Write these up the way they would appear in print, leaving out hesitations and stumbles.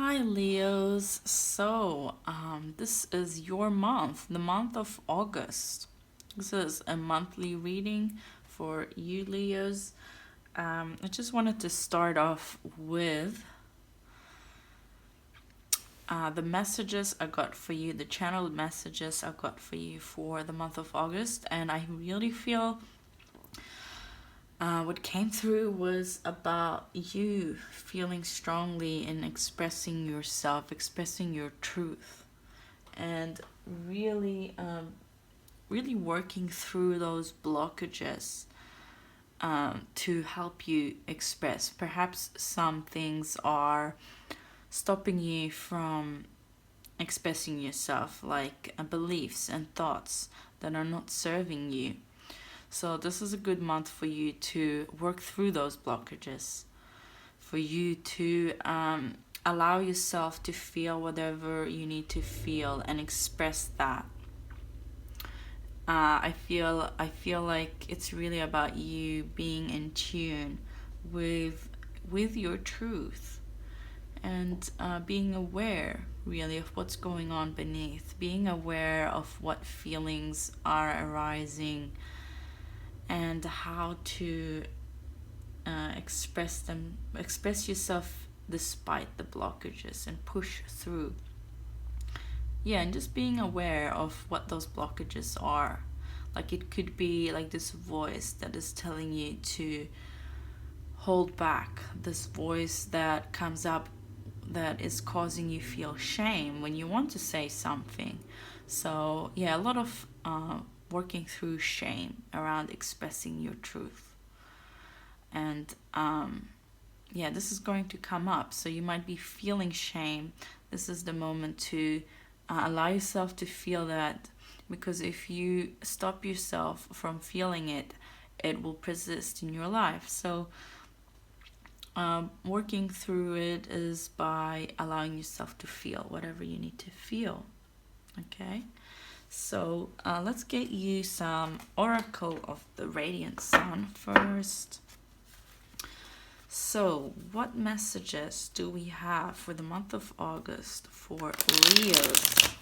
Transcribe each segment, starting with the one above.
Hi Leos. This is your month, the month of August. This is a monthly reading for you Leos. I just wanted to start off with the messages I got for you, the channeled messages I got for you for the month of August, and I really feel what came through was about you feeling strongly in expressing yourself, expressing your truth, and really working through those blockages to help you express. Perhaps some things are stopping you from expressing yourself, like beliefs and thoughts that are not serving you. So this is a good month for you to work through those blockages, for you to allow yourself to feel whatever you need to feel and express that. I feel like it's really about you being in tune with your truth, and being aware really of what's going on beneath, being aware of what feelings are arising and how to express yourself despite the blockages and push through. Yeah, and just being aware of what those blockages are. Like, it could be like this voice that is telling you to hold back, this voice that comes up that is causing you feel shame when you want to say something. So yeah, a lot of working through shame around expressing your truth. And yeah, this is going to come up. So you might be feeling shame. This is the moment to allow yourself to feel that, because if you stop yourself from feeling it, it will persist in your life. So working through it is by allowing yourself to feel whatever you need to feel. Okay, so let's get you some Oracle of the Radiant Sun first. So what messages do we have for the month of August for Leos?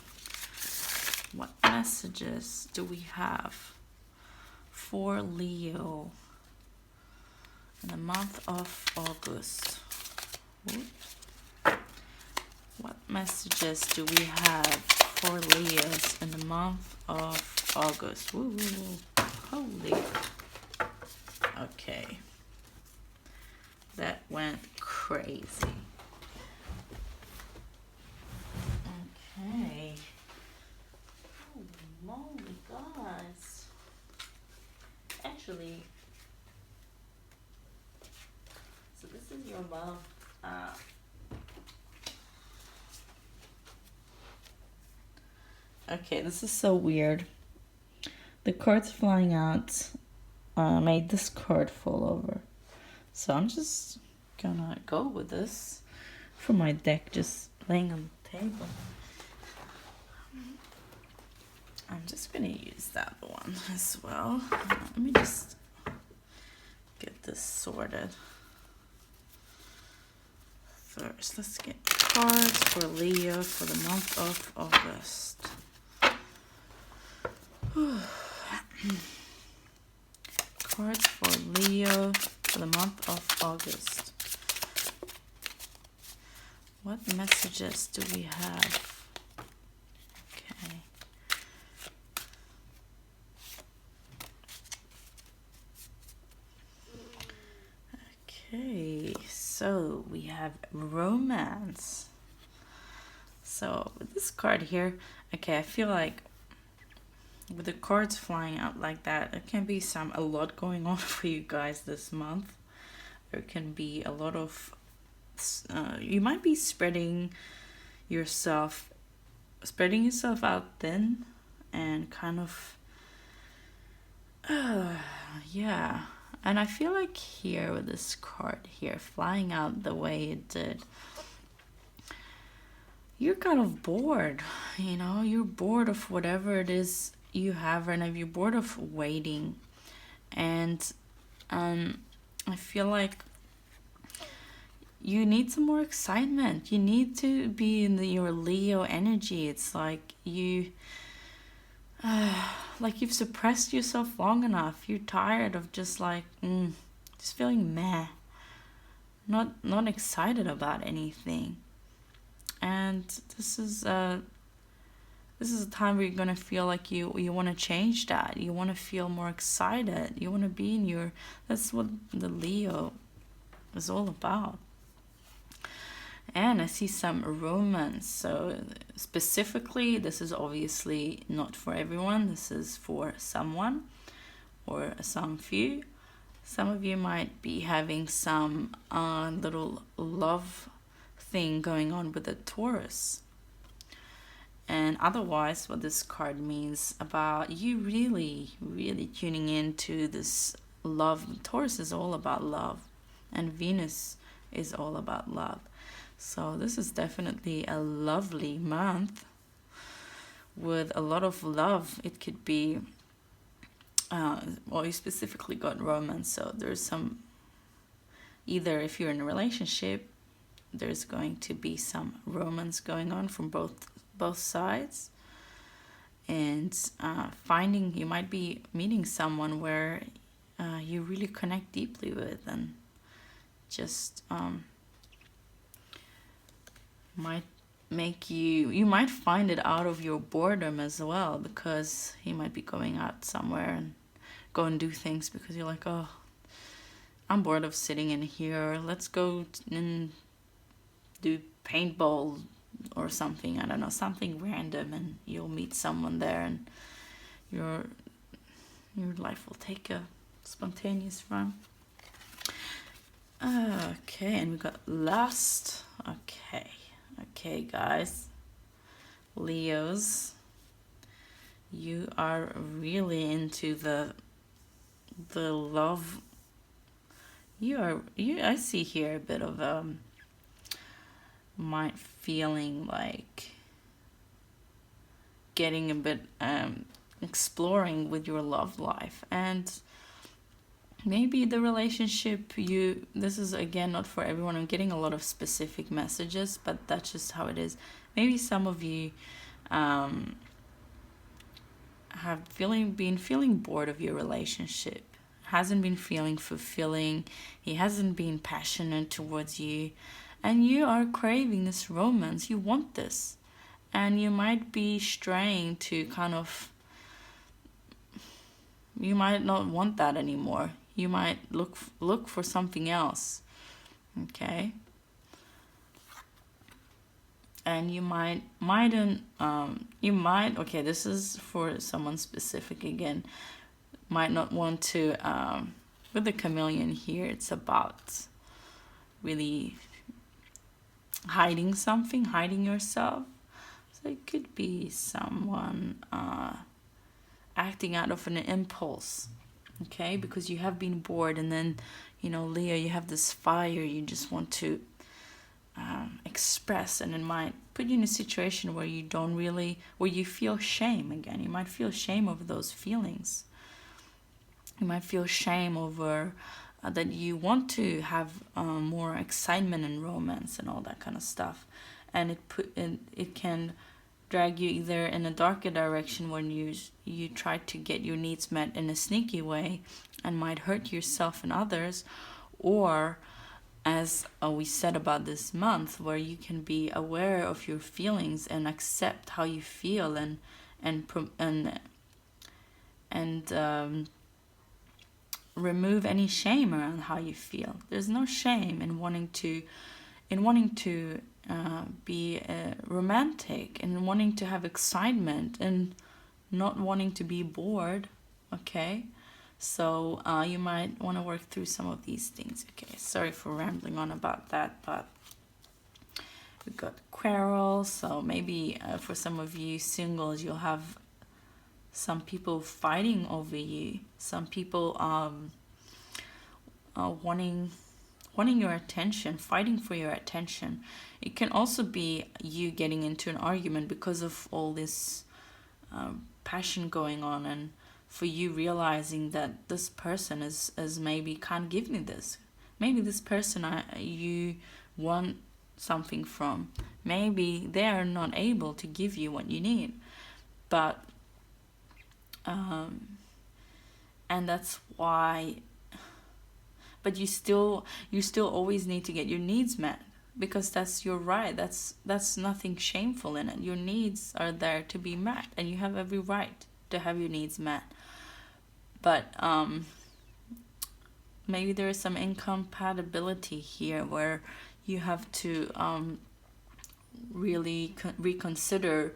What messages do we have for Leo in the month of August? Oops. What messages do we have for Leos in the month of August? Woo, holy. Okay. That went crazy. Okay. Holy moly, guys. Actually, so this is your love. Okay, this is so weird. The cards flying out made this card fall over. So I'm just gonna go with this for my deck, just laying on the table. I'm just gonna use that one as well. Let me just get this sorted. First, let's get cards for Leo for the month of August. Cards for Leo for the month of August. What messages do we have? Okay. Okay, so we have romance. So with this card here, okay, I feel like with the cards flying out like that, there can be a lot going on for you guys this month. There can be a lot of you might be spreading yourself out thin, and kind of yeah. And I feel like here with this card here flying out the way it did, you're kind of bored, you're bored of whatever it is you have right now. You're bored of waiting. And I feel like you need some more excitement. You need to be in your Leo energy. It's like like you've suppressed yourself long enough. You're tired of just like just feeling meh, not excited about anything. And this is a time where you're gonna feel like you want to change that. You want to feel more excited. You want to be in your. That's what the Leo is all about. And I see some romance. So specifically, this is obviously not for everyone. This is for someone or some few. Some of you might be having some little love thing going on with a Taurus. And otherwise, what this card means about you really, really tuning into this love. Taurus is all about love, and Venus is all about love. So this is definitely a lovely month with a lot of love. It could be, well, you specifically got romance. So there's some, either if you're in a relationship, there's going to be some romance going on from both sides. And you might be meeting someone where you really connect deeply with, and just might make you might find it out of your boredom as well, because he might be going out somewhere and go and do things because you're like, oh, I'm bored of sitting in here, let's go and do paintball or something, I don't know, something random, and you'll meet someone there, and your life will take a spontaneous run. Okay, and we got lust. Okay, guys, Leos, you are really into the love. I see here a bit of might feeling like getting a bit exploring with your love life, and maybe the relationship this is again not for everyone. I'm getting a lot of specific messages, but that's just how it is. Maybe some of you have been feeling bored of your relationship, hasn't been feeling fulfilling, he hasn't been passionate towards you, and you are craving this romance. You want this, and you might be straying to you might not want that anymore. You might look for something else, okay? And you okay, this is for someone specific again, might not want to, with the chameleon here, it's about really hiding something, hiding yourself. So it could be someone acting out of an impulse, okay, because you have been bored, and then Leo, you have this fire, you just want to express, and it might put you in a situation where where you feel shame again. You might feel shame over those feelings. You might feel shame over that you want to have more excitement and romance and all that kind of stuff, and it can drag you either in a darker direction when you try to get your needs met in a sneaky way and might hurt yourself and others, or as we said about this month, where you can be aware of your feelings and accept how you feel, and remove any shame around how you feel. There's no shame in wanting to be romantic, and wanting to have excitement, and not wanting to be bored, okay? So you might want to work through some of these things, okay? Sorry for rambling on about that, but we've got quarrel. So maybe for some of you singles, you'll have some people fighting over you, some people wanting your attention, fighting for your attention. It can also be you getting into an argument because of all this passion going on, and for you realizing that this person is maybe can't give me this. Maybe this person you want something from. Maybe they are not able to give you what you need, but and that's why. But you still always need to get your needs met, because that's your right. That's nothing shameful in it. Your needs are there to be met, and you have every right to have your needs met. But maybe there is some incompatibility here where you have to really reconsider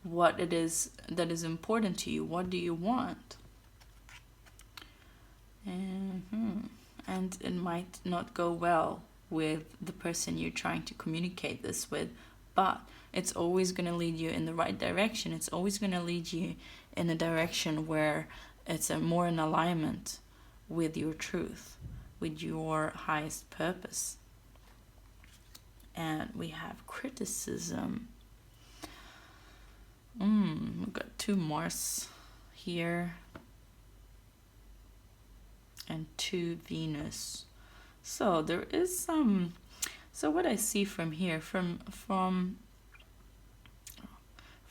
what it is that is important to you. What do you want? And it might not go well with the person you're trying to communicate this with, but it's always going to lead you in the right direction. It's always going to lead you in a direction where it's more in alignment with your truth, with your highest purpose. And we have criticism. We've got 2 Mars here and 2 Venus. So there is some. So what I see from here, from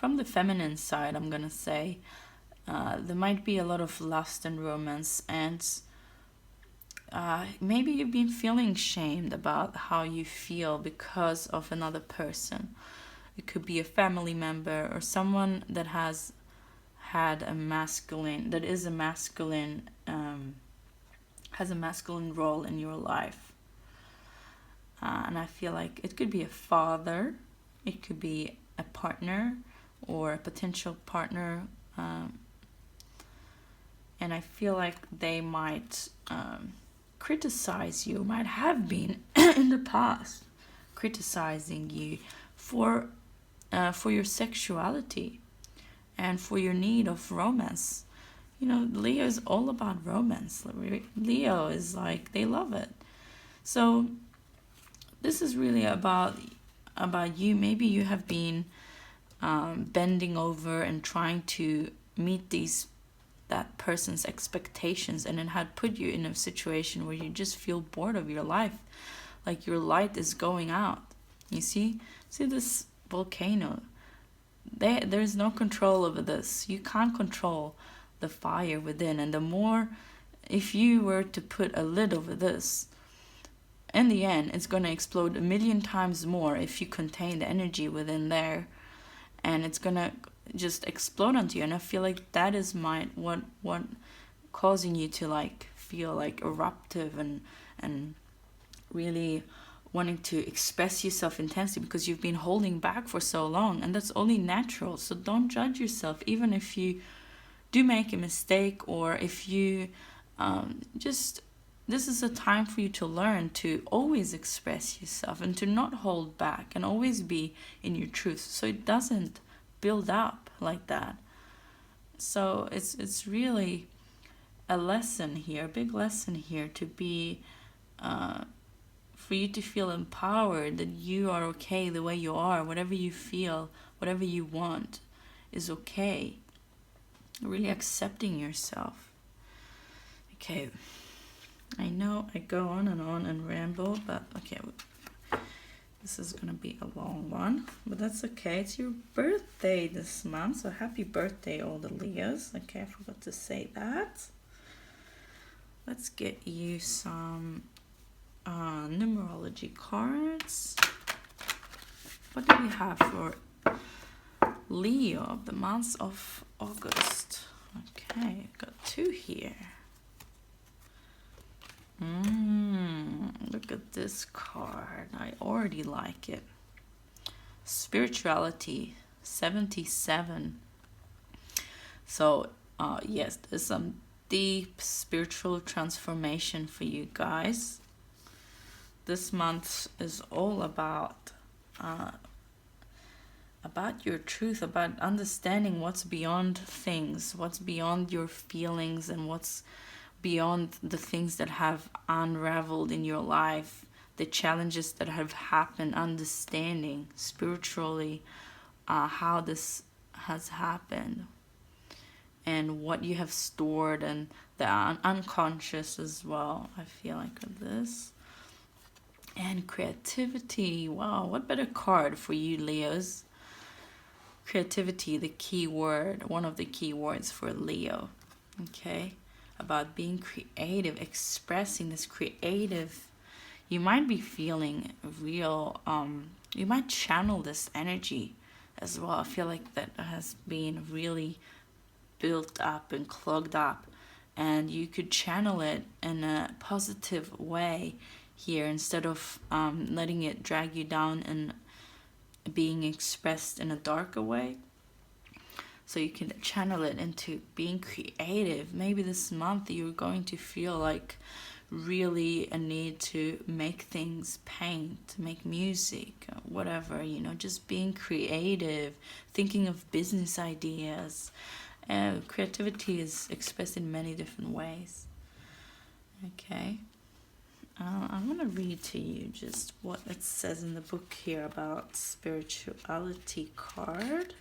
the feminine side, I'm gonna say, there might be a lot of lust and romance, and maybe you've been feeling shamed about how you feel because of another person. It could be a family member or someone that has had a masculine, that is a masculine, has a masculine role in your life. And I feel like it could be a father, it could be a partner or a potential partner. And I feel like they might criticize you, might have been in the past criticizing you for your sexuality and for your need of romance. You know, Leo is all about romance. Leo is like, they love it. So this is really about you. Maybe you have been bending over and trying to meet that person's expectations, and it had put you in a situation where you just feel bored of your life, like your light is going out. You see this volcano, there's no control over this. You can't control the fire within, and the more, if you were to put a lid over this, in the end it's going to explode 1,000,000 times more if you contain the energy within there, and it's going to just explode onto you. And I feel like that is what causing you to like feel like eruptive and really wanting to express yourself intensely, because you've been holding back for so long, and that's only natural. So don't judge yourself, even if you do make a mistake, or if you this is a time for you to learn to always express yourself and to not hold back and always be in your truth, so it doesn't build up like that. So it's really a lesson here, a big lesson here, to be for you to feel empowered, that you are okay the way you are. Whatever you feel, whatever you want is okay. Really accepting yourself. Okay, I know I go on and ramble, but okay, this is gonna be a long one, but that's okay. It's your birthday this month, so happy birthday, all the Leos. Okay, I forgot to say that. Let's get you some numerology cards. What do we have for Leo, the month of August? Okay, got 2 here. Look at this card. I already like it. Spirituality, 77. So, yes, there's some deep spiritual transformation for you guys. This month is all about your truth, about understanding what's beyond things, what's beyond your feelings, and what's beyond the things that have unraveled in your life, the challenges that have happened, understanding spiritually how this has happened and what you have stored, and the unconscious as well, I feel like, with this. And creativity. Wow, what better card for you, Leos? Creativity, the key word, one of the key words for Leo. Okay, about being creative, expressing this creative. You might be feeling real, you might channel this energy as well. I feel like that has been really built up and clogged up, and you could channel it in a positive way here instead of letting it drag you down and being expressed in a darker way. So you can channel it into being creative. Maybe this month you're going to feel like really a need to make things, paint, make music, whatever, just being creative, thinking of business ideas. Creativity is expressed in many different ways. Okay. I'm going to read to you just what it says in the book here about spirituality card.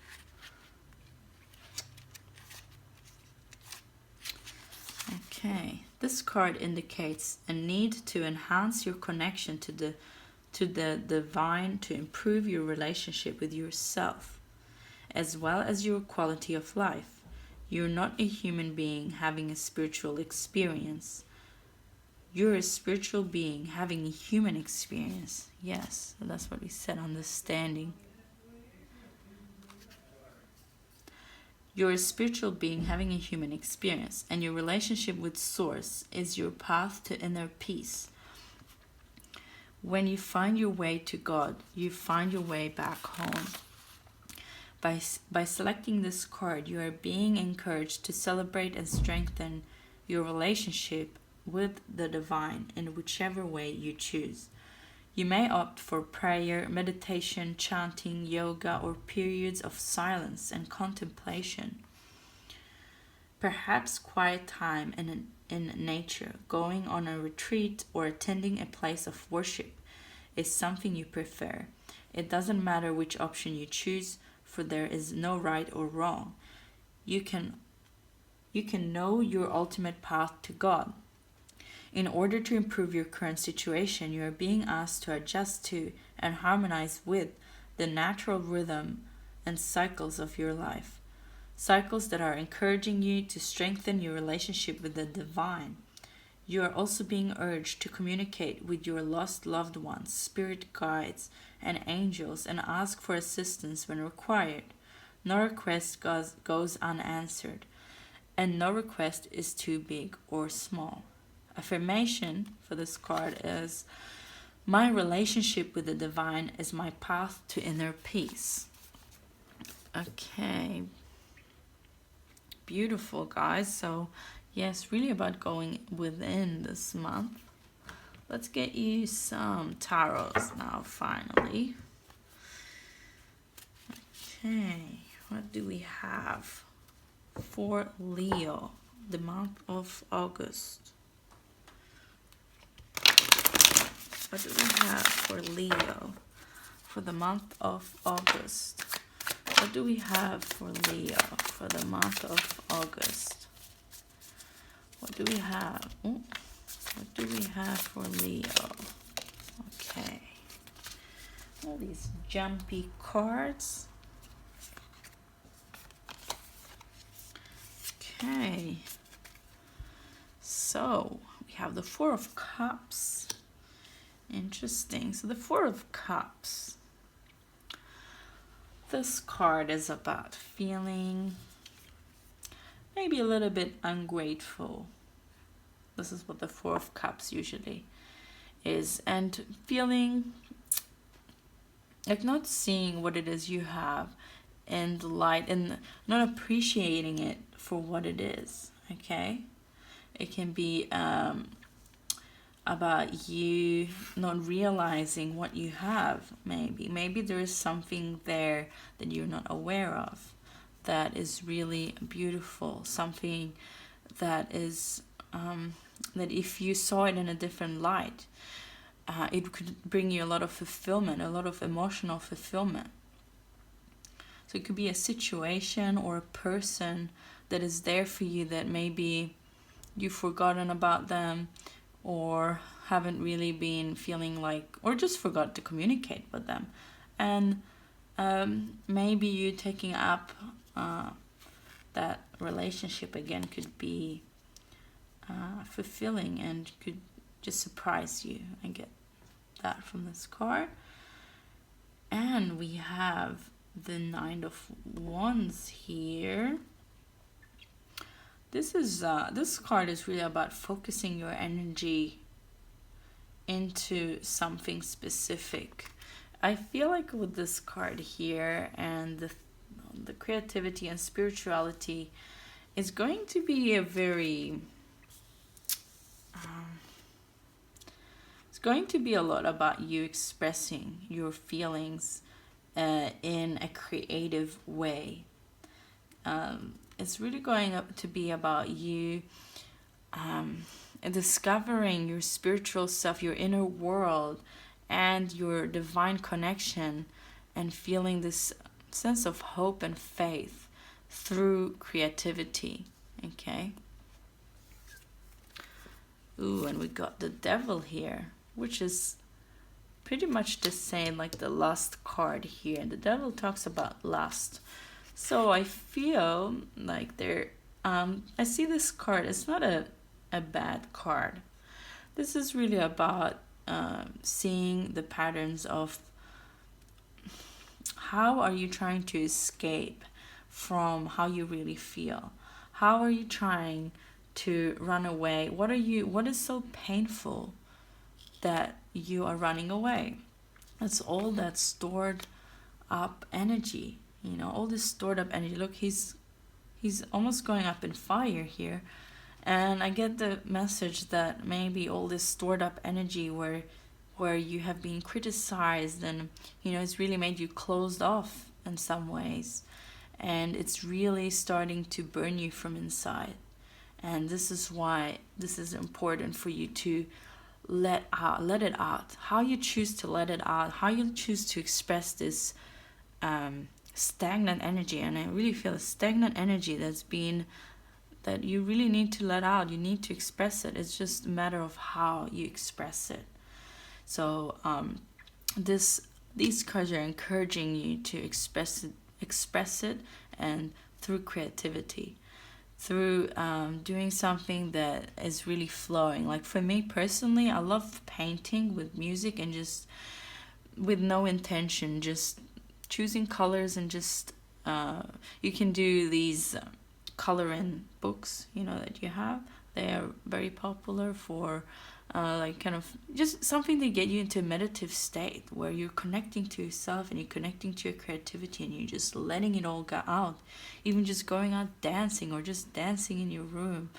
Okay, this card indicates a need to enhance your connection to the divine, to improve your relationship with yourself, as well as your quality of life. You're not a human being having a spiritual experience. You're a spiritual being having a human experience. Yes, that's what we said, understanding. You're a spiritual being having a human experience, and your relationship with Source is your path to inner peace. When you find your way to God, you find your way back home. By selecting this card, you are being encouraged to celebrate and strengthen your relationship with the divine in whichever way you choose. You may opt for prayer, meditation, chanting, yoga, or periods of silence and contemplation. Perhaps quiet time in nature, going on a retreat, or attending a place of worship is something you prefer. It doesn't matter which option you choose, for there is no right or wrong. You can know your ultimate path to God. In order to improve your current situation, you are being asked to adjust to and harmonize with the natural rhythm and cycles of your life. Cycles that are encouraging you to strengthen your relationship with the divine. You are also being urged to communicate with your lost loved ones, spirit guides, and angels, and ask for assistance when required. No request goes unanswered, and no request is too big or small. Affirmation for this card is, my relationship with the divine is my path to inner peace. Okay, beautiful, guys. So yes, really about going within this month. Let's get you some tarots now, finally. Okay, what do we have for Leo, the month of August? What do we have for Leo for the month of August? What do we have for Leo for the month of August? What do we have? Ooh, what do we have for Leo? Okay. All these jumpy cards. Okay. So we have the Four of Cups. Interesting. So the Four of Cups. This card is about feeling maybe a little bit ungrateful. This is what the Four of Cups usually is. And feeling like not seeing what it is you have in the light and not appreciating it for what it is. Okay? It can be about you not realizing what you have. Maybe there is something there that you're not aware of that is really beautiful, something that is that if you saw it in a different light, it could bring you a lot of fulfillment, a lot of emotional fulfillment. So it could be a situation or a person that is there for you that maybe you've forgotten about them, or haven't really been feeling like, or just forgot to communicate with them. And maybe you taking up that relationship again could be fulfilling and could just surprise you. I get that from this card. And we have the Nine of Wands here. This card is really about focusing your energy into something specific. I feel like with this card here and the creativity and spirituality is going to be a very it's going to be a lot about you expressing your feelings in a creative way. It's really going to be about you discovering your spiritual self, your inner world, and your divine connection, and feeling this sense of hope and faith through creativity. Okay. Ooh, and we got the Devil here, which is pretty much the same like the Lust card here. And the Devil talks about lust. So I feel like I see this card, it's not a bad card. This is really about seeing the patterns of how are you trying to escape from how you really feel. How are you trying to run away? What is so painful that you are running away? It's all that stored up energy. All this stored up energy. Look, he's almost going up in fire here. And I get the message that maybe all this stored up energy where you have been criticized and, it's really made you closed off in some ways. And it's really starting to burn you from inside. And this is why this is important for you to let it out. How you choose to let it out, how you choose to express this stagnant energy. And I really feel a stagnant energy that you really need to let out. You need to express it. It's just a matter of how you express it. So these cards are encouraging you to express it, and through creativity, through doing something that is really flowing. Like for me personally, I love painting with music and just with no intention, just choosing colors and just you can do these coloring books that you have. They are very popular for like kind of just something to get you into a meditative state where you're connecting to yourself and you're connecting to your creativity and you're just letting it all go out. Even just going out dancing or just dancing in your room,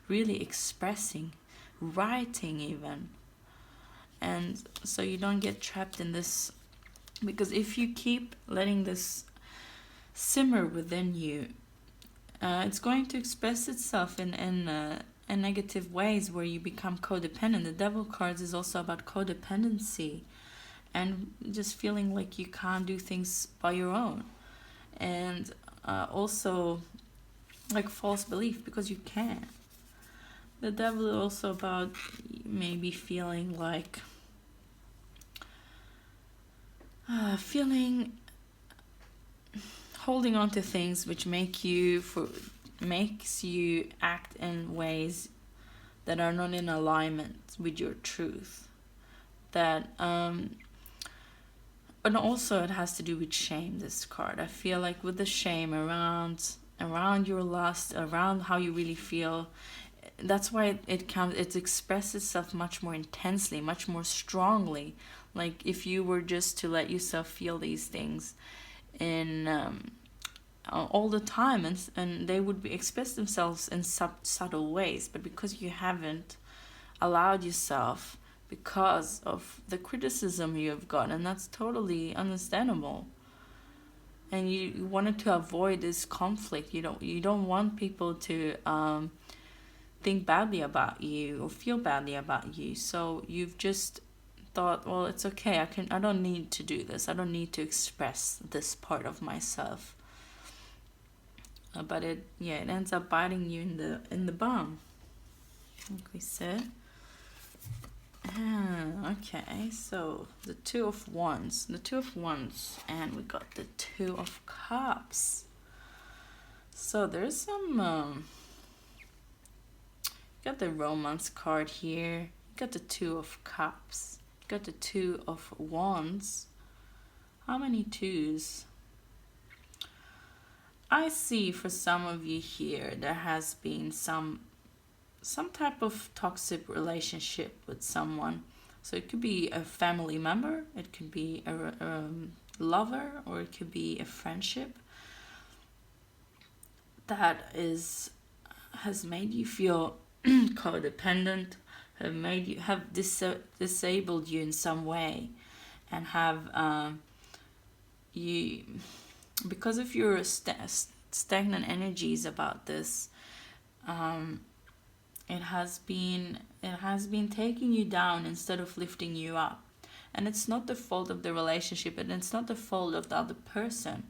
really expressing, writing even. And so you don't get trapped in this, because if you keep letting this simmer within you, it's going to express itself in negative ways where you become codependent. The Devil cards is also about codependency and just feeling like you can't do things by your own. And also like false belief, because you can. The Devil is also about maybe feeling like holding on to things which makes you act in ways that are not in alignment with your truth. That and also it has to do with shame, this card. I feel like with the shame around your lust, around how you really feel, that's why it expresses itself much more intensely, much more strongly. Like if you were just to let yourself feel these things in all the time, and they would express themselves in subtle ways, but because you haven't allowed yourself, because of the criticism you have gotten, and that's totally understandable, and you wanted to avoid this conflict. You don't want people to think badly about you or feel badly about you, so you've just thought, well, it's okay, I don't need to do this, I don't need to express this part of myself. But it ends up biting you in the bum, like we said. Okay, so the Two of Wands. The Two of Wands, and we got the Two of Cups. So there's some... got the Romance card here. Got the Two of Cups. Got the Two of Wands. How many twos? I see for some of you here, there has been some type of toxic relationship with someone. So it could be a family member, it could be a lover, or it could be a friendship that has made you feel codependent, have disabled you in some way, and have you, because of your stagnant energies about this, it has been taking you down instead of lifting you up. And it's not the fault of the relationship, and it's not the fault of the other person.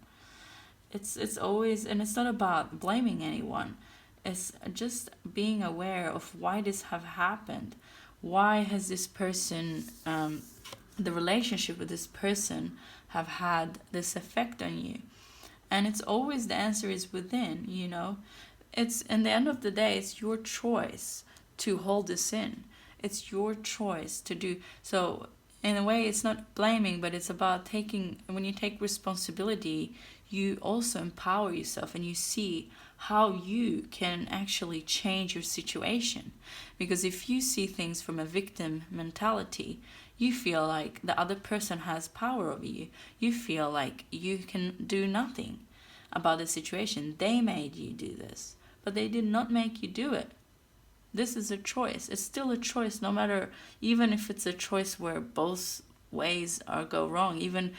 It's always, and it's not about blaming anyone. It's just being aware of why this have happened. Why has this person, the relationship with this person, have had this effect on you? And it's always, the answer is within, you know. It's, in the end of the day, it's your choice to hold this in. It's your choice to do. So in a way, it's not blaming, but it's about taking, when you take responsibility, you also empower yourself, and you see how you can actually change your situation. Because if you see things from a victim mentality, you feel like the other person has power over you. You feel like you can do nothing about the situation. They made you do this, but they did not make you do it. This is a choice. It's still a choice, no matter, even if it's a choice where both ways go wrong. Even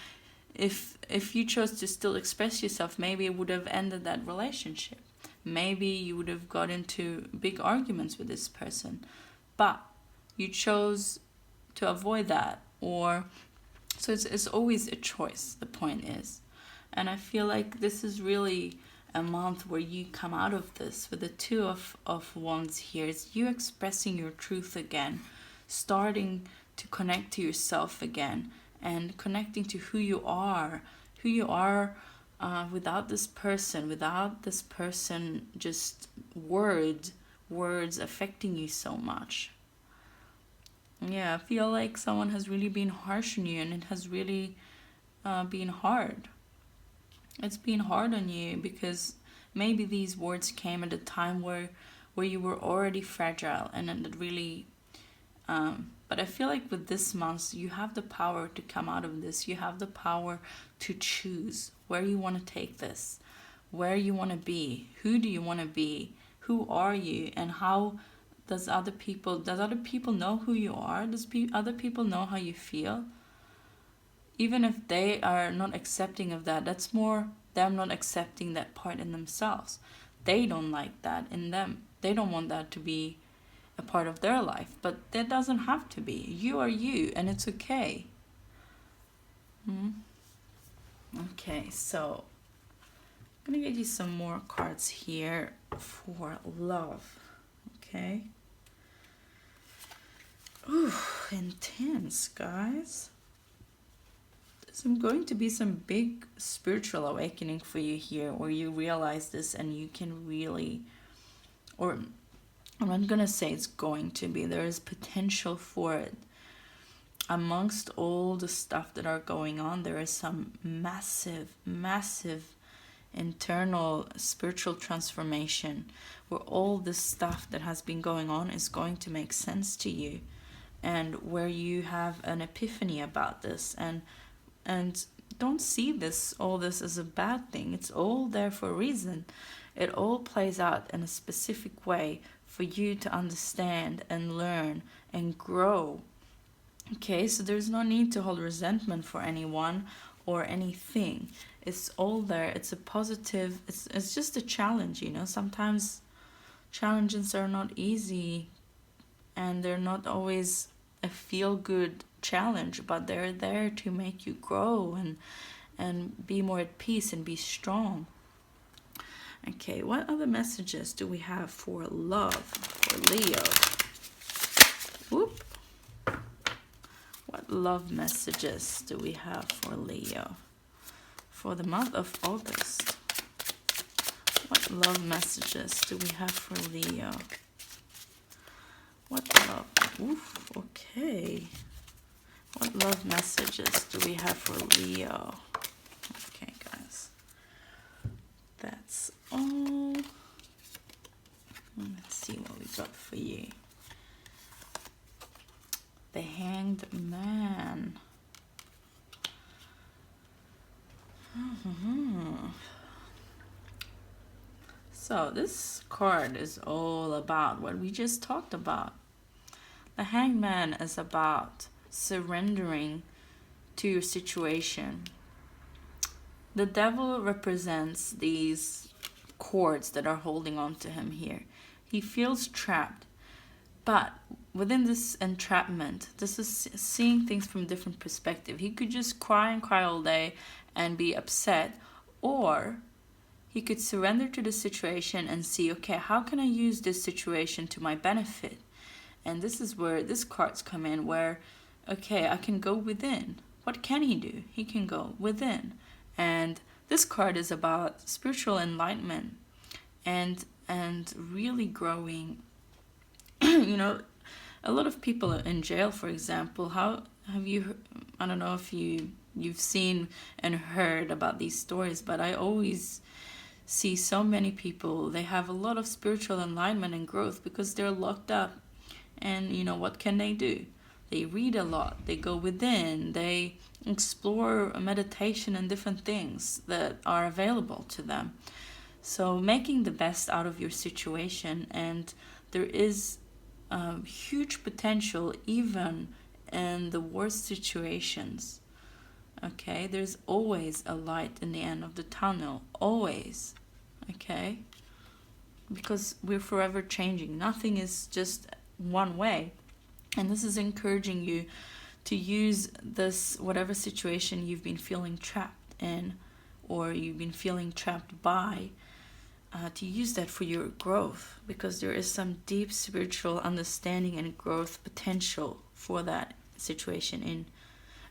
if you chose to still express yourself, maybe it would have ended that relationship. Maybe you would have got into big arguments with this person, but you chose to avoid that. Or so it's always a choice, the point is. And I feel like this is really a month where you come out of this with the Two of Wands here. It's you expressing your truth again, starting to connect to yourself again, and connecting to who you are without this person just words affecting you so much. Yeah, I feel like someone has really been harsh on you, and it has really been hard. It's been hard on you because maybe these words came at a time where you were already fragile, and it really but I feel like with this month, you have the power to come out of this. You have the power to choose where you want to take this, where you want to be, who do you want to be, who are you, and how does other people know who you are? Does other people know how you feel? Even if they are not accepting of that, that's more them not accepting that part in themselves. They don't like that in them. They don't want that to be a part of their life, but that doesn't have to be. You are you, and it's okay. Okay, so I'm gonna get you some more cards here for love. Okay. Ooh, intense, guys. There's going to be some big spiritual awakening for you here, where you realize this and you can really, or I'm not gonna say it's going to be, there is potential for it. Amongst all the stuff that are going on, there is some massive internal spiritual transformation, where all this stuff that has been going on is going to make sense to you, and where you have an epiphany about this. And don't see all this as a bad thing. It's all there for a reason. It all plays out in a specific way for you to understand and learn and grow. Okay, so there's no need to hold resentment for anyone or anything. It's all there. It's a positive, it's just a challenge, you know. Sometimes challenges are not easy, and they're not always a feel-good challenge, but they're there to make you grow and be more at peace and be strong. Okay, what other messages do we have for love for Leo? Whoop. what love messages do we have for Leo for the month of August? What love messages do we have for Leo? What love? Oof, okay. What love messages do we have for Leo? Okay, guys. That's all. Let's see what we got for you. The Hanged Man. So this card is all about what we just talked about. The Hanged Man is about surrendering to your situation. The devil represents these cords that are holding on to him here. He feels trapped, but within this entrapment, this is seeing things from a different perspective. He could just cry and cry all day and be upset, or he could surrender to the situation and see, okay, how can I use this situation to my benefit? And this is where these cards come in, where, okay, I can go within. What can he do? He can go within. And this card is about spiritual enlightenment and really growing. You know, a lot of people are in jail, for example. How have you, I don't know if you've seen and heard about these stories, but I always see so many people, they have a lot of spiritual enlightenment and growth because they're locked up. And you know, what can they do? They read a lot, they go within, they explore meditation and different things that are available to them. So making the best out of your situation, and there is huge potential even in the worst situations. Okay, there's always a light in the end of the tunnel, always. Okay, because we're forever changing. Nothing is just one way. And this is encouraging you to use this, whatever situation you've been feeling trapped in or you've been feeling trapped by, to use that for your growth, because there is some deep spiritual understanding and growth potential for that situation in.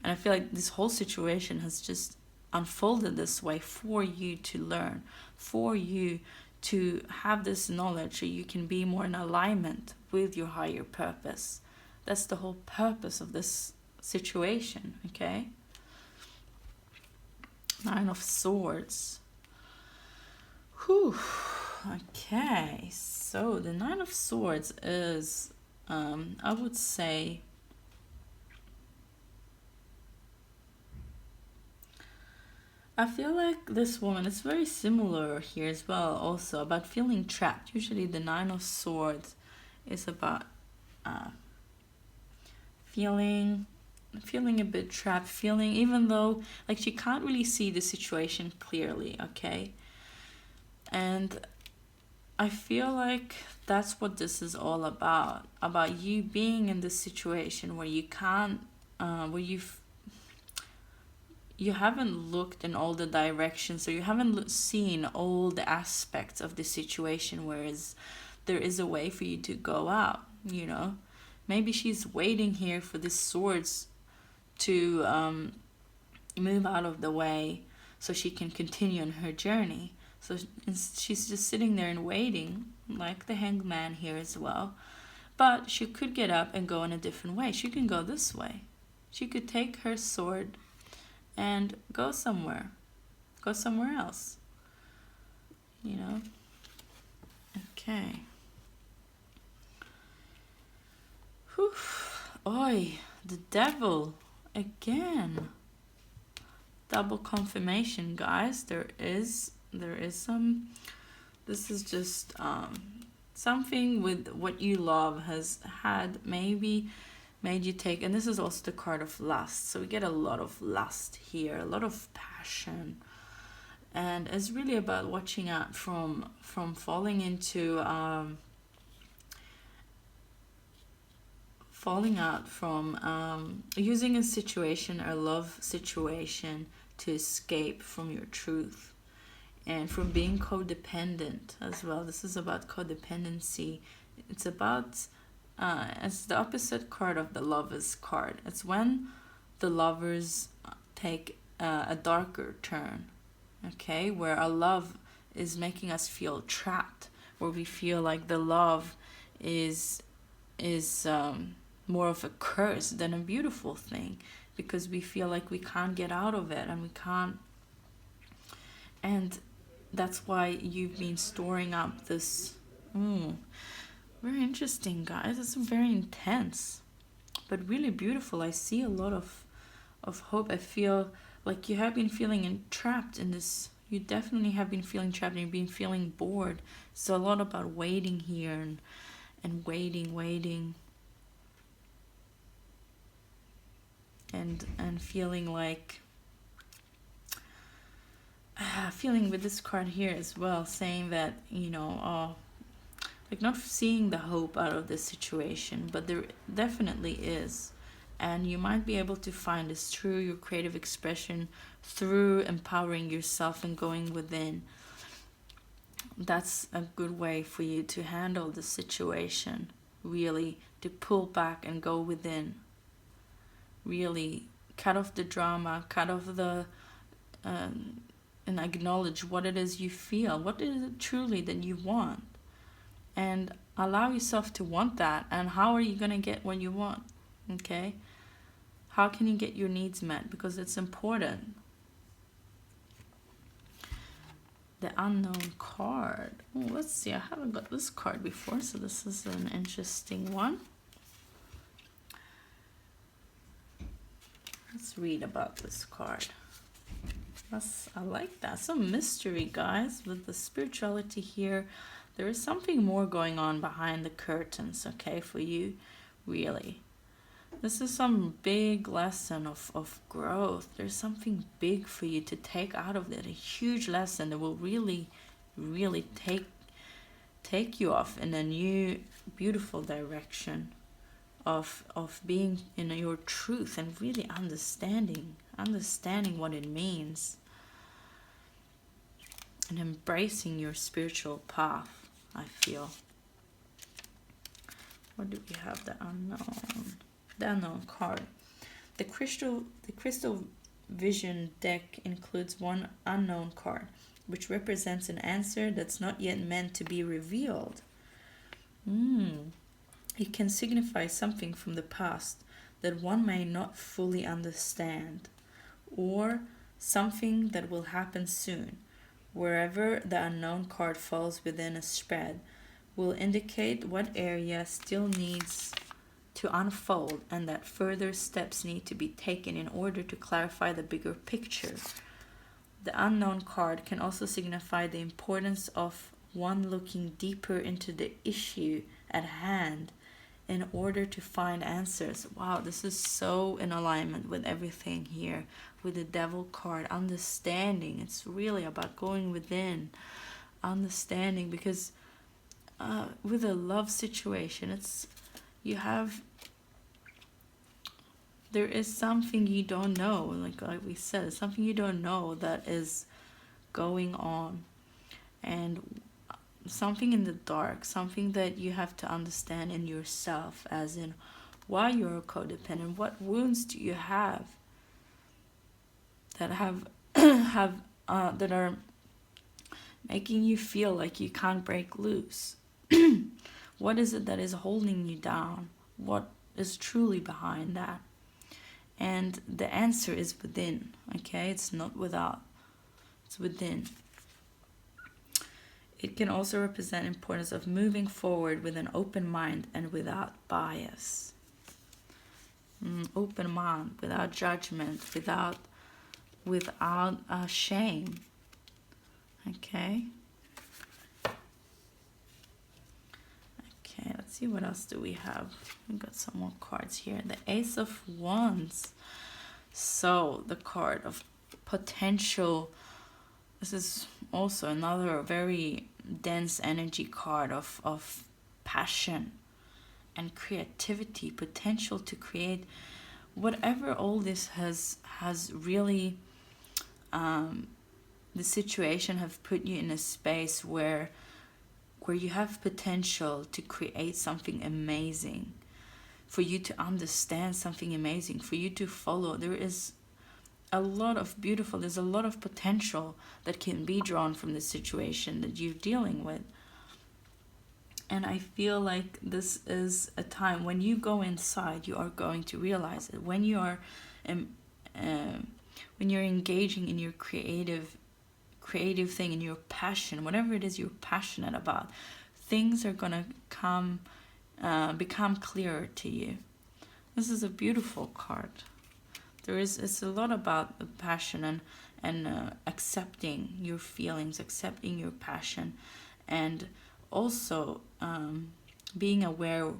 And I feel like this whole situation has just unfolded this way for you to learn, for you to have this knowledge so you can be more in alignment with your higher purpose. That's the whole purpose of this situation, okay? Nine of Swords. Whew. Okay, so the Nine of Swords is, I would say, I feel like this woman is very similar here as well, also about feeling trapped. Usually the Nine of Swords is about feeling a bit trapped, feeling, even though like she can't really see the situation clearly, okay? And I feel like that's what this is all about you being in this situation where you can't, where you haven't looked in all the directions, so you haven't seen all the aspects of the situation, whereas there is a way for you to go out, you know? Maybe she's waiting here for the swords to move out of the way so she can continue on her journey. So she's just sitting there and waiting, like the Hanged Man here as well. But she could get up and go in a different way. She can go this way. She could take her sword and go somewhere else, you know? Okay. Whew. Oi, the Devil again. Double confirmation, guys. There is some, this is just something with what you love has had maybe made you take, and this is also the card of lust, so we get a lot of lust here, a lot of passion, and it's really about watching out from falling into using a situation or love situation to escape from your truth, and from being codependent as well. This is about codependency. It's about it's the opposite card of the Lovers card. It's when the lovers take a darker turn, okay, where our love is making us feel trapped, where we feel like the love is more of a curse than a beautiful thing, because we feel like we can't get out of it, and we can't. And that's why you've been storing up this. Very interesting, guys. It's very intense, but really beautiful. I see a lot of hope. I feel like you have been feeling trapped in this. You definitely have been feeling trapped, and you've been feeling bored. So a lot about waiting here, and waiting, and feeling like feeling with this card here as well, saying that, you know, like not seeing the hope out of this situation, but there definitely is. And you might be able to find this through your creative expression, through empowering yourself and going within. That's a good way for you to handle the situation, really, to pull back and go within. Really cut off the drama, cut off the and acknowledge what it is you feel, what is it truly that you want, and allow yourself to want that. And how are you going to get what you want? Okay, how can you get your needs met? Because it's important. The unknown card. Oh, let's see, I haven't got this card before, so this is an interesting one. Let's read about this card. I like that. Some mystery, guys, with the spirituality here. There is something more going on behind the curtains, okay, for you, really. This is some big lesson of growth. There's something big for you to take out of it, a huge lesson that will really, really take you off in a new, beautiful direction of being in your truth, and really understanding what it means, and embracing your spiritual path, I feel. What do we have? The unknown card. The crystal vision deck includes one unknown card, which represents an answer that's not yet meant to be revealed. It can signify something from the past that one may not fully understand, or something that will happen soon. Wherever the unknown card falls within a spread will indicate what area still needs to unfold, and that further steps need to be taken in order to clarify the bigger picture. The unknown card can also signify the importance of one looking deeper into the issue at hand in order to find answers. Wow, this is so in alignment with everything here, with the Devil card. Understanding. It's really about going within, understanding, because with a love situation, there is something you don't know, like we said, something you don't know that is going on, and something in the dark, something that you have to understand in yourself, as in why you're codependent, what wounds do you have that that are making you feel like you can't break loose. What is it that is holding you down? What is truly behind that? And the answer is within, okay? It's not without, it's within. It can also represent importance of moving forward with an open mind and without bias. Open mind, without judgment, without shame. Okay. Okay, let's see, what else do we have? We've got some more cards here. The Ace of Wands. So the card of potential. This is also another very dense energy card of passion and creativity, potential to create whatever all this has really, the situation have put you in a space where you have potential to create something amazing for you to understand something amazing, for you to follow. There is a lot of beautiful, there's a lot of potential that can be drawn from the situation that you're dealing with. And I feel like this is a time when you go inside, you are going to realize it. When you are, when you're engaging in your creative thing, in your passion, whatever it is you're passionate about, things are gonna become clearer to you. This is a beautiful card. It's a lot about the passion and accepting your feelings, accepting your passion, and also being aware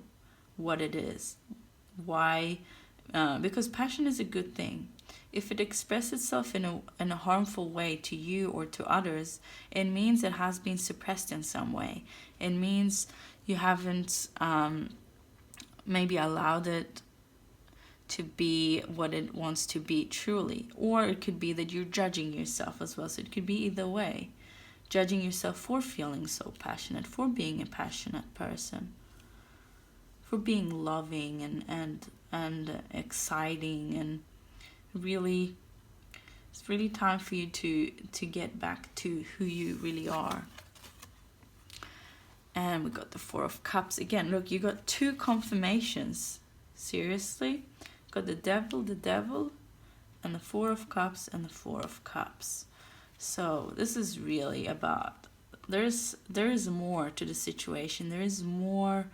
what it is, why, because passion is a good thing. If it expresses itself in a harmful way to you or to others, it means it has been suppressed in some way. It means you haven't maybe allowed it to be what it wants to be truly. Or it could be that you're judging yourself as well. So it could be either way. Judging yourself for feeling so passionate, for being a passionate person, for being loving and exciting, and really, it's really time for you to get back to who you really are. And we got the Four of Cups again. Look, you got two confirmations. Seriously, got the Devil, and the Four of Cups and the Four of Cups. So this is really about, there is more to the situation. There is more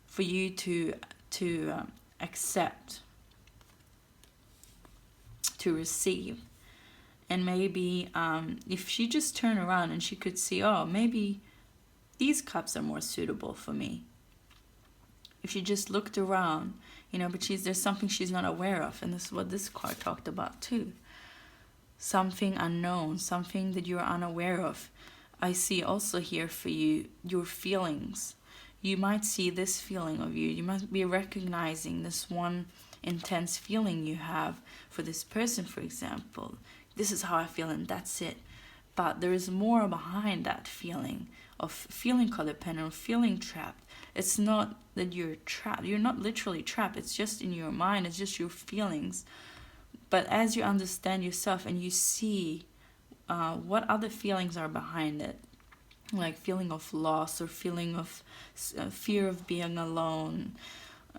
for you to accept, to receive. And maybe if she just turned around and she could see, oh, maybe these cups are more suitable for me. If she just looked around, but there's something she's not aware of. And this is what this card talked about too. Something unknown, something that you're unaware of. I see also here for you, your feelings. You might see this feeling of you. You might be recognizing this one intense feeling you have for this person, for example. This is how I feel and that's it. But there is more behind that feeling of feeling codependent, of feeling trapped. It's not that you're trapped. You're not literally trapped. It's just in your mind. It's just your feelings. But as you understand yourself and you see what other feelings are behind it, like feeling of loss or feeling of fear of being alone,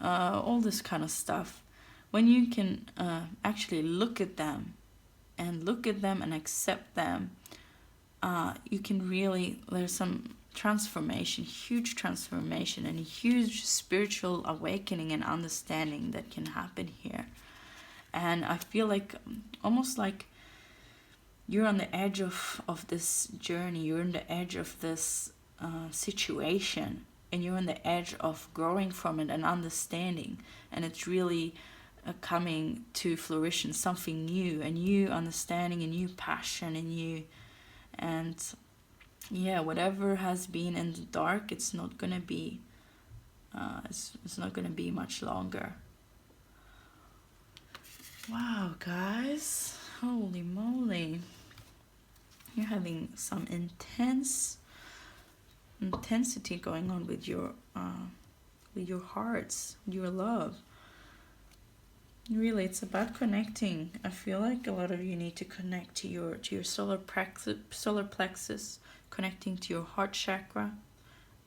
all this kind of stuff, when you can actually look at them and accept them, you can really, there's some transformation, huge transformation, and a huge spiritual awakening and understanding that can happen here. And I feel like, almost like you're on the edge of this journey, you're on the edge of this situation, and you're on the edge of growing from it and understanding, and it's really coming to fruition, something new, a new understanding, a new passion in you. And yeah, whatever has been in the dark, it's not gonna be it's not gonna be much longer. Wow, guys, holy moly, you're having some intensity going on with your hearts, your love. Really, it's about connecting. I feel like a lot of you need to connect to your solar plexus, connecting to your heart chakra,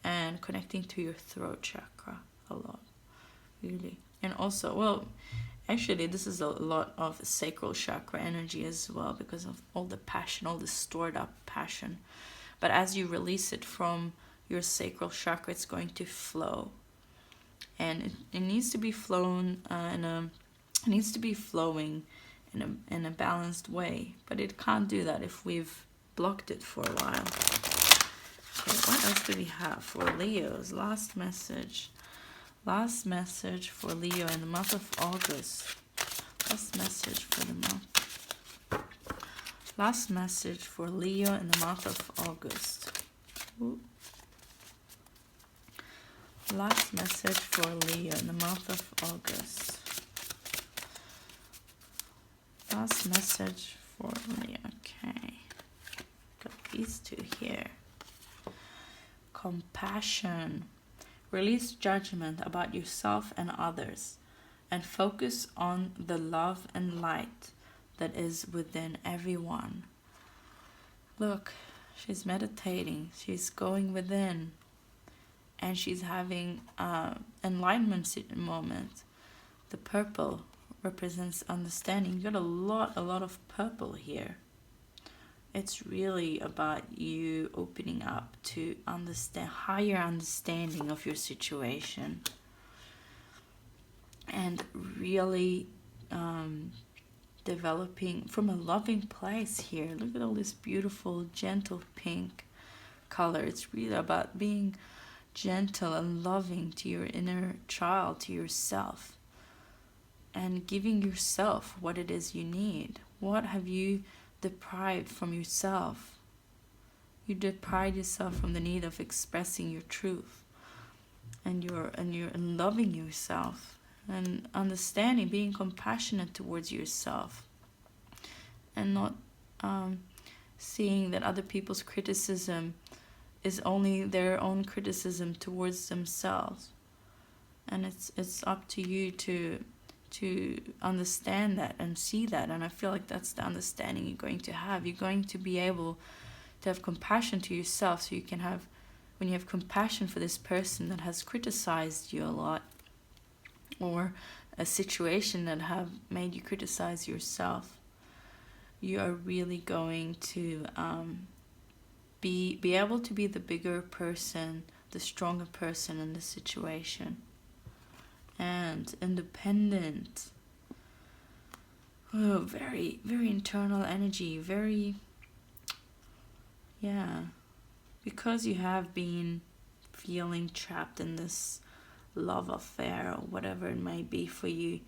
and connecting to your throat chakra a lot, really. And also, well, actually, this is a lot of sacral chakra energy as well, because of all the passion, all the stored up passion. But as you release it from your sacral chakra, it's going to flow, and it needs to be flowing in a balanced way. But it can't do that if we've blocked it for a while. Okay, what else do we have for Leo's last message? Last message for Leo in the month of August. Last message for the month. Last message for Leo in the month of August. Ooh. Last message for Leo in the month of August. Last message for Leo. Okay. Got these two here. Compassion. Release judgment about yourself and others, and focus on the love and light that is within everyone. Look, she's meditating, she's going within, and she's having an enlightenment moment. The purple represents understanding. You got a lot of purple here. It's really about you opening up to understand, higher understanding of your situation, and really developing from a loving place here. Look at all this beautiful, gentle pink color. It's really about being gentle and loving to your inner child, to yourself, and giving yourself what it is you need. What have you deprived from yourself? You deprive yourself from the need of expressing your truth, and you're loving yourself and understanding, being compassionate towards yourself, and not seeing that other people's criticism is only their own criticism towards themselves. And it's up to you to understand that and see that. And I feel like that's the understanding you're going to have. You're going to be able to have compassion to yourself, so you can have, when you have compassion for this person that has criticized you a lot, or a situation that have made you criticize yourself, you are really going to be able to be the bigger person, the stronger person in the situation. And independent. Oh, very, very internal energy. Very, yeah. Because you have been feeling trapped in this love affair, or whatever it may be for you.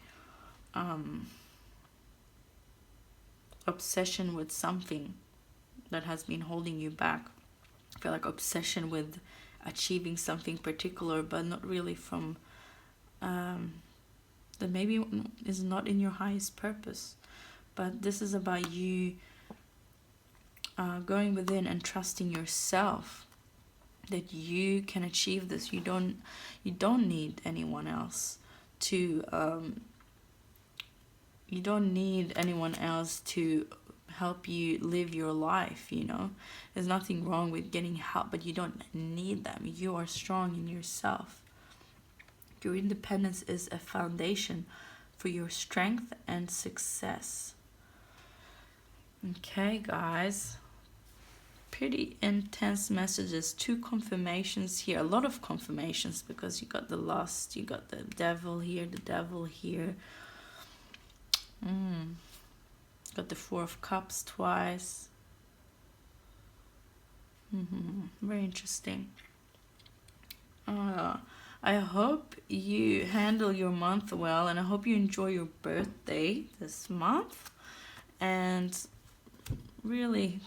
Obsession with something that has been holding you back. I feel like obsession with achieving something particular, but not really from that maybe is not in your highest purpose. But this is about you going within and trusting yourself that you can achieve this. You don't need anyone else to you don't need anyone else to help you live your life, you know. There's nothing wrong with getting help, but you don't need them. You are strong in yourself. Your independence is a foundation for your strength and success. Okay, guys. Pretty intense messages. 2 confirmations here. A lot of confirmations, because you got the lust, you got the devil here, Got the 4 of Cups twice. Very interesting. I hope you handle your month well, and I hope you enjoy your birthday this month, and really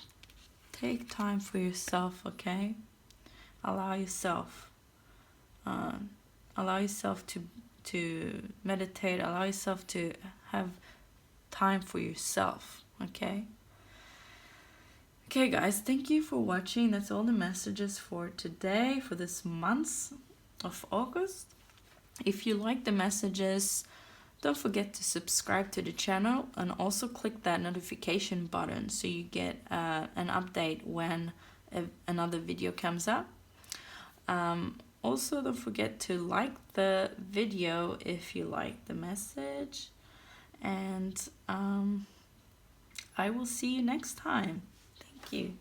take time for yourself, okay? Allow yourself to meditate. Allow yourself to have time for yourself, okay? Okay, guys, thank you for watching. That's all the messages for today, for this month of August. If you like the messages, don't forget to subscribe to the channel, and also click that notification button so you get an update when another video comes up. Also, don't forget to like the video if you like the message, and I will see you next time. Thank you.